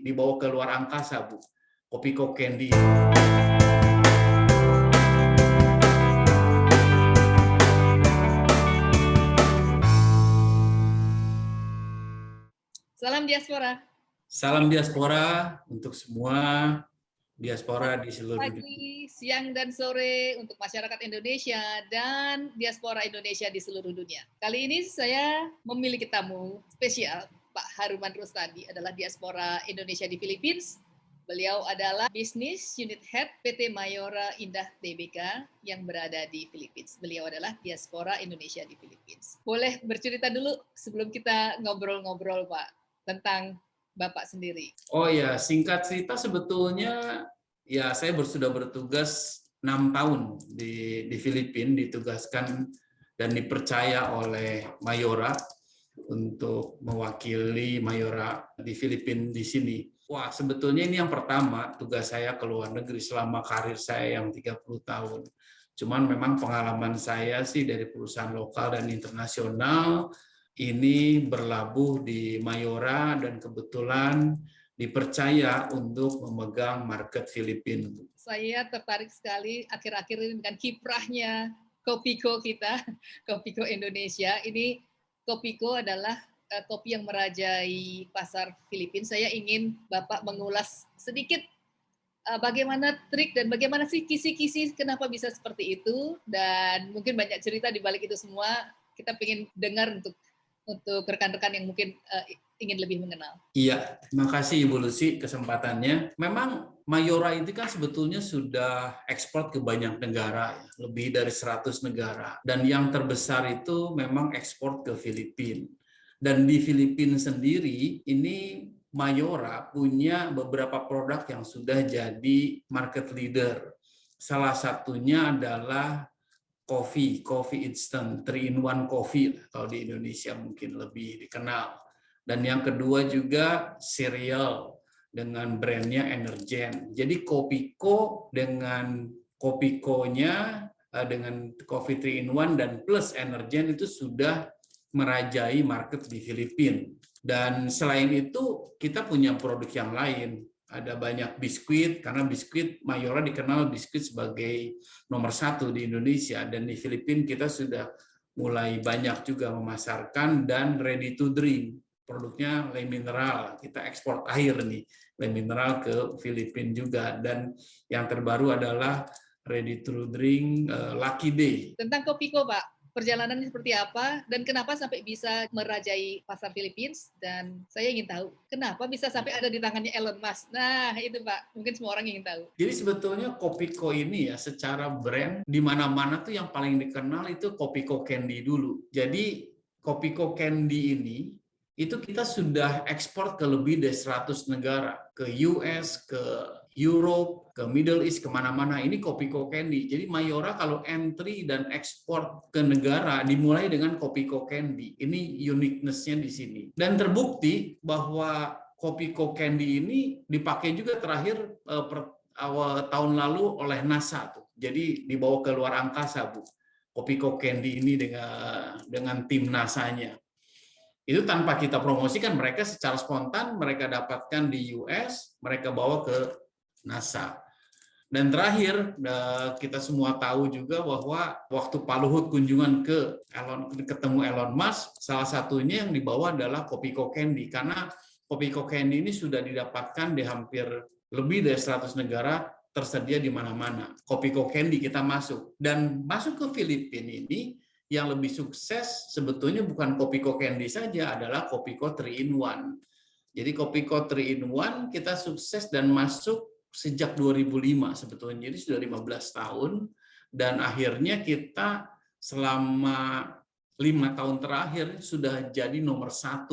dibawa ke luar angkasa, Bu. Kopiko Candy. Salam diaspora. Salam diaspora untuk semua diaspora di seluruh dunia. Pagi, siang, dan sore untuk masyarakat Indonesia dan diaspora Indonesia di seluruh dunia. Kali ini saya memiliki tamu spesial, Pak Haruman Rustadi, adalah diaspora Indonesia di Philippines. Beliau adalah Business Unit Head PT Mayora Indah Tbk yang berada di Philippines. Beliau adalah diaspora Indonesia di Philippines. Boleh bercerita dulu sebelum kita ngobrol-ngobrol, Pak, tentang Bapak sendiri. Oh ya, singkat cerita sebetulnya ya saya sudah bertugas 6 tahun di Filipina, ditugaskan dan dipercaya oleh Mayora untuk mewakili Mayora di Filipina di sini. Wah, sebetulnya ini yang pertama tugas saya ke luar negeri selama karir saya yang 30 tahun. Cuman memang pengalaman saya sih dari perusahaan lokal dan internasional ini berlabuh di Mayora dan kebetulan dipercaya untuk memegang market Filipina. Saya tertarik sekali akhir-akhir ini dengan kiprahnya Kopiko kita, Kopiko Indonesia. Ini Kopiko adalah kopi yang merajai pasar Filipina. Saya ingin Bapak mengulas sedikit bagaimana trik dan bagaimana sih kisi-kisi kenapa bisa seperti itu, dan mungkin banyak cerita di balik itu semua. Kita ingin dengar untuk rekan-rekan yang mungkin ingin lebih mengenal. Iya, terima kasih Ibu Lucy kesempatannya. Memang Mayora itu kan sebetulnya sudah ekspor ke banyak negara, lebih dari 100 negara. Dan yang terbesar itu memang ekspor ke Filipina. Dan di Filipina sendiri, ini Mayora punya beberapa produk yang sudah jadi market leader. Salah satunya adalah coffee instant, 3-in-1 coffee, kalau di Indonesia mungkin lebih dikenal. Dan yang kedua juga cereal dengan brandnya Energen. Jadi Kopiko dengan Kopiko-nya dengan coffee 3-in-1 dan plus Energen itu sudah merajai market di Filipina. Dan selain itu kita punya produk yang lain. Ada banyak biskuit, karena biskuit Mayora dikenal biskuit sebagai nomor 1 di Indonesia, dan di Filipina kita sudah mulai banyak juga memasarkan dan ready to drink. Produknya Le Mineral, kita ekspor air nih, Le Mineral ke Filipina juga, dan yang terbaru adalah ready to drink Lucky Day. Tentang Kopiko, Pak, perjalanannya seperti apa dan kenapa sampai bisa merajai pasar Filipina, dan saya ingin tahu kenapa bisa sampai ada di tangannya Elon Musk. Nah, itu Pak, mungkin semua orang ingin tahu. Jadi sebetulnya Kopiko ini ya secara brand di mana-mana tuh yang paling dikenal itu Kopiko Candy dulu. Jadi Kopiko Candy ini itu kita sudah ekspor ke lebih dari 100 negara, ke US, ke Europe, ke Middle East, kemana-mana. Ini Kopiko Candy. Jadi Mayora kalau entry dan ekspor ke negara dimulai dengan Kopiko Candy. Ini uniqueness-nya di sini. Dan terbukti bahwa Kopiko Candy ini dipakai juga terakhir awal tahun lalu oleh NASA tuh. Jadi dibawa ke luar angkasa, Bu. Kopiko Candy ini dengan tim NASA-nya. Itu tanpa kita promosikan, mereka secara spontan mereka dapatkan di US, mereka bawa ke NASA. Dan terakhir kita semua tahu juga bahwa waktu Pak Luhut kunjungan ketemu Elon Musk, salah satunya yang dibawa adalah Kopiko Candy, karena Kopiko Candy ini sudah didapatkan di hampir lebih dari 100 negara, tersedia di mana-mana. Kopiko Candy kita masuk, dan masuk ke Filipina ini yang lebih sukses sebetulnya bukan Kopiko Candy saja, adalah Kopiko 3-in-1. Jadi Kopiko 3-in-1 kita sukses dan masuk sejak 2005 sebetulnya, jadi sudah 15 tahun, dan akhirnya kita selama 5 tahun terakhir sudah jadi nomor 1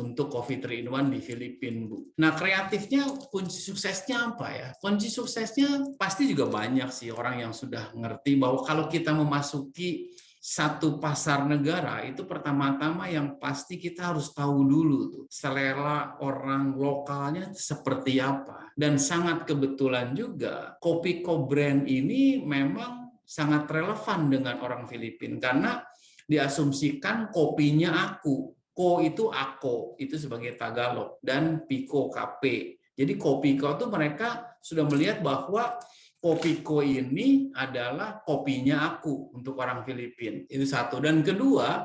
untuk Coffee 3-in-1 di Filipina, Bu. Nah, kreatifnya, kunci suksesnya apa ya? Kunci suksesnya pasti juga banyak sih orang yang sudah ngerti bahwa kalau kita memasuki satu pasar negara, itu pertama-tama yang pasti kita harus tahu dulu tuh selera orang lokalnya seperti apa. Dan sangat kebetulan juga Kopiko brand ini memang sangat relevan dengan orang Filipina, karena diasumsikan kopinya aku. Ko itu Ako, itu sebagai Tagalog, dan Piko KP. Jadi Kopiko itu mereka sudah melihat bahwa Kopiko ini adalah kopinya aku untuk orang Filipina. Itu satu. Dan kedua,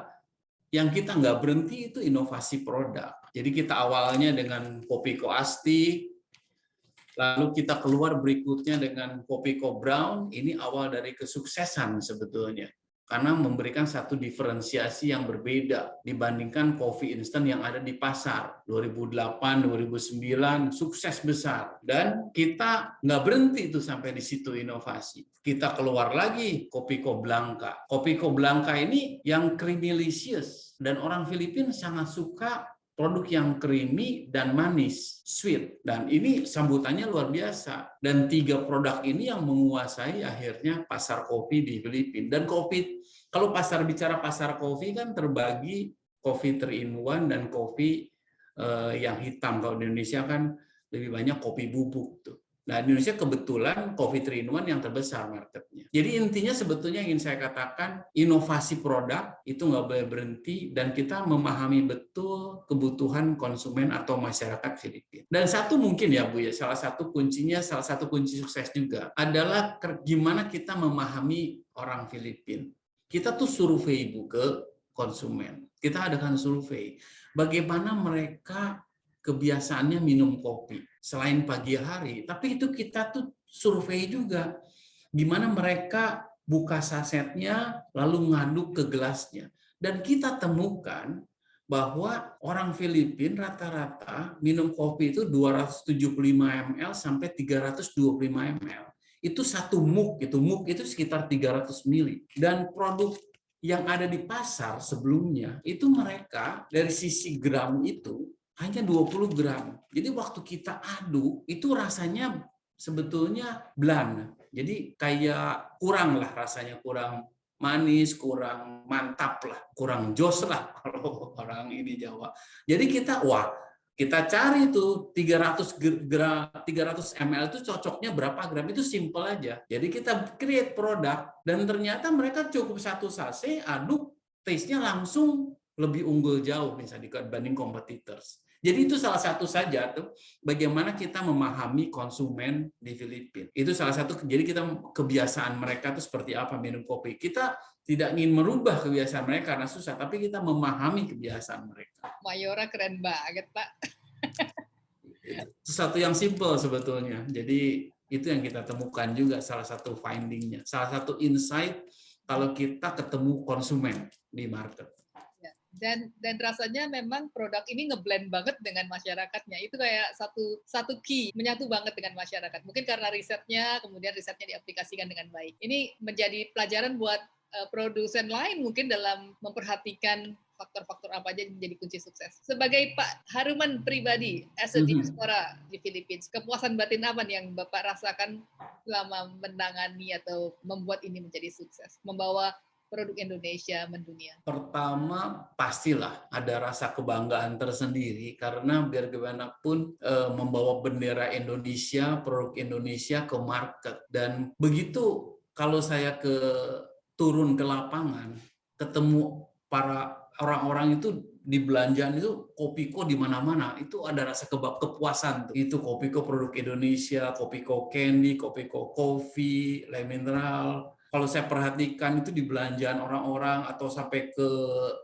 yang kita nggak berhenti itu inovasi produk. Jadi kita awalnya dengan Kopiko Asti, lalu kita keluar berikutnya dengan Kopiko Brown. Ini awal dari kesuksesan sebetulnya. Karena memberikan satu diferensiasi yang berbeda dibandingkan kopi instan yang ada di pasar. 2008, 2009, sukses besar. Dan kita nggak berhenti itu sampai di situ inovasi. Kita keluar lagi Kopiko Blanca. Kopiko Blanca ini yang creamylicious. Dan orang Filipina sangat suka produk yang creamy dan manis, sweet. Dan ini sambutannya luar biasa. Dan 3 produk ini yang menguasai akhirnya pasar kopi di Filipina. Dan kopi, kalau bicara pasar kopi kan terbagi kopi 3-in-1 dan kopi yang hitam. Kalau di Indonesia kan lebih banyak kopi bubuk tuh. Nah, di Indonesia kebetulan kopi 3-in-1 yang terbesar marketnya. Jadi intinya sebetulnya ingin saya katakan, inovasi produk itu nggak boleh berhenti dan kita memahami betul kebutuhan konsumen atau masyarakat Filipina. Dan satu mungkin ya Bu ya, salah satu kunci sukses juga adalah gimana kita memahami orang Filipina. Kita tuh survei Bu ke konsumen. Kita adakan survei. Bagaimana mereka kebiasaannya minum kopi selain pagi hari, tapi itu kita tuh survei juga gimana mereka buka sasetnya lalu ngaduk ke gelasnya, dan kita temukan bahwa orang Filipina rata-rata minum kopi itu 275 ml sampai 325 ml. Itu satu mug itu sekitar 300 ml. Dan produk yang ada di pasar sebelumnya itu mereka dari sisi gram itu hanya 20 gram. Jadi waktu kita aduk, itu rasanya sebetulnya bland. Jadi kayak kurang lah rasanya, kurang manis, kurang mantap lah, kurang jos lah kalau orang ini Jawa. Jadi kita cari tuh 300 ml itu cocoknya berapa gram, itu simple aja. Jadi kita create produk dan ternyata mereka cukup satu sachet aduk, taste-nya langsung lebih unggul jauh misalnya dibanding competitors. Jadi itu salah satu saja tuh bagaimana kita memahami konsumen di Filipina. Itu salah satu, jadi kita kebiasaan mereka tuh seperti apa minum kopi. Kita tidak ingin merubah kebiasaan mereka karena susah, tapi kita memahami kebiasaan mereka. Mayora keren banget, Pak. Itu satu yang simple sebetulnya. Jadi itu yang kita temukan juga salah satu findingnya. Salah satu insight kalau kita ketemu konsumen di market. Dan rasanya memang produk ini ngeblend banget dengan masyarakatnya. Itu kayak satu key, menyatu banget dengan masyarakat. Mungkin karena risetnya, kemudian risetnya diaplikasikan dengan baik. Ini menjadi pelajaran buat produsen lain mungkin dalam memperhatikan faktor-faktor apa aja menjadi kunci sukses. Sebagai Pak Haruman pribadi, as a diaspora di Filipina, kepuasan batin apa nih yang Bapak rasakan selama menangani atau membuat ini menjadi sukses? Membawa produk Indonesia mendunia? Pertama, pastilah ada rasa kebanggaan tersendiri karena biar gimana pun membawa bendera Indonesia, produk Indonesia ke market. Dan begitu kalau saya turun ke lapangan, ketemu para orang-orang itu di belanjaan itu Kopiko di mana-mana, itu ada rasa kepuasan tuh. Itu Kopiko produk Indonesia, Kopiko Candy, Kopiko Coffee, Le Mineral. Kalau saya perhatikan itu di belanjaan orang-orang atau sampai ke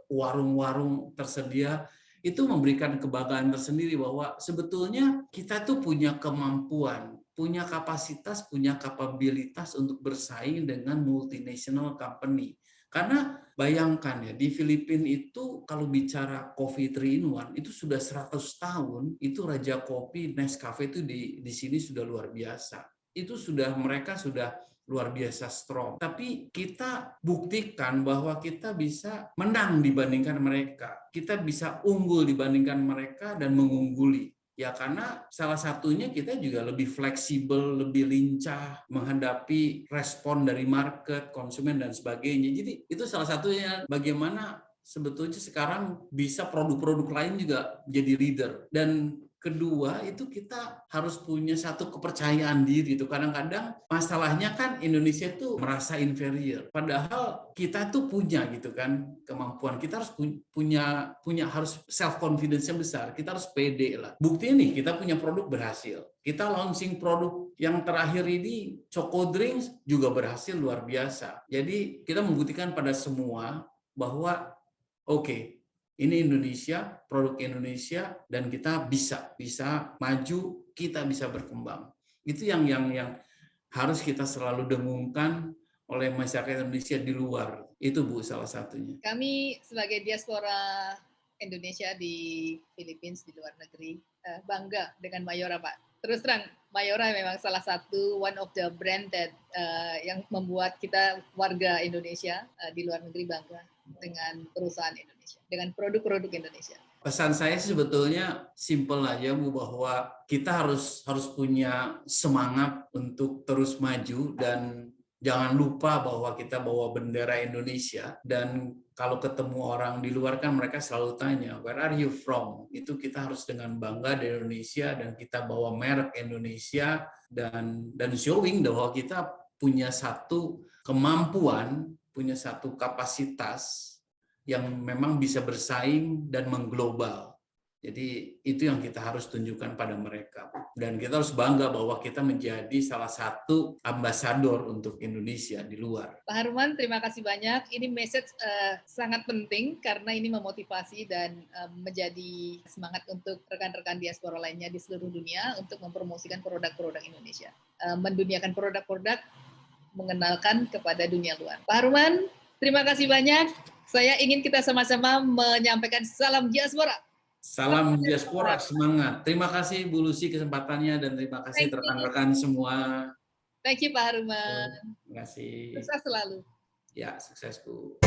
warung-warung tersedia, itu memberikan kebanggaan tersendiri bahwa sebetulnya kita tuh punya kemampuan, punya kapasitas, punya kapabilitas untuk bersaing dengan multinational company. Karena bayangkan ya, di Filipina itu kalau bicara coffee 3-in-1 itu sudah 100 tahun, itu Raja Kopi, Nescafe itu di sini sudah luar biasa. Itu mereka sudah luar biasa strong. Tapi kita buktikan bahwa kita bisa menang dibandingkan mereka. Kita bisa unggul dibandingkan mereka dan mengungguli. Ya karena salah satunya kita juga lebih fleksibel, lebih lincah menghadapi respon dari market, konsumen dan sebagainya. Jadi itu salah satunya bagaimana sebetulnya sekarang bisa produk-produk lain juga jadi leader. Dan kedua itu kita harus punya satu kepercayaan diri. Itu kadang-kadang masalahnya kan Indonesia tuh merasa inferior. Padahal kita tuh punya gitu kan kemampuan. Kita harus punya harus self confidence-nya besar. Kita harus pede lah. Buktinya nih kita punya produk berhasil. Kita launching produk yang terakhir ini Choco Drinks juga berhasil luar biasa. Jadi kita membuktikan pada semua bahwa oke, ini Indonesia, produk Indonesia, dan kita bisa maju, kita bisa berkembang. Itu yang harus kita selalu dengungkan oleh masyarakat Indonesia di luar. Itu Bu salah satunya. Kami sebagai diaspora Indonesia di Philippines, di luar negeri, bangga dengan Mayora, Pak. Terus terang, Mayora memang salah satu one of the brand that yang membuat kita warga Indonesia di luar negeri bangga dengan perusahaan Indonesia, dengan produk-produk Indonesia. Pesan saya sebetulnya simple aja Bu, bahwa kita harus punya semangat untuk terus maju dan jangan lupa bahwa kita bawa bendera Indonesia. Dan kalau ketemu orang di luar kan mereka selalu tanya, where are you from? Itu kita harus dengan bangga di Indonesia dan kita bawa merek Indonesia dan showing bahwa kita punya satu kemampuan, punya satu kapasitas yang memang bisa bersaing dan mengglobal. Jadi itu yang kita harus tunjukkan pada mereka. Dan kita harus bangga bahwa kita menjadi salah satu ambasador untuk Indonesia di luar. Pak Haruman, terima kasih banyak. Ini message sangat penting karena ini memotivasi dan menjadi semangat untuk rekan-rekan diaspora lainnya di seluruh dunia untuk mempromosikan produk-produk Indonesia. Menduniakan produk-produk, mengenalkan kepada dunia luar. Pak Haruman, terima kasih banyak. Saya ingin kita sama-sama menyampaikan salam diaspora. Salam diaspora, semangat. Terima kasih Bu Lucy kesempatannya dan terima kasih rekan-rekan semua. Thank you Pak Haruman. Terima kasih. Sukses selalu. Ya, sukses Bu.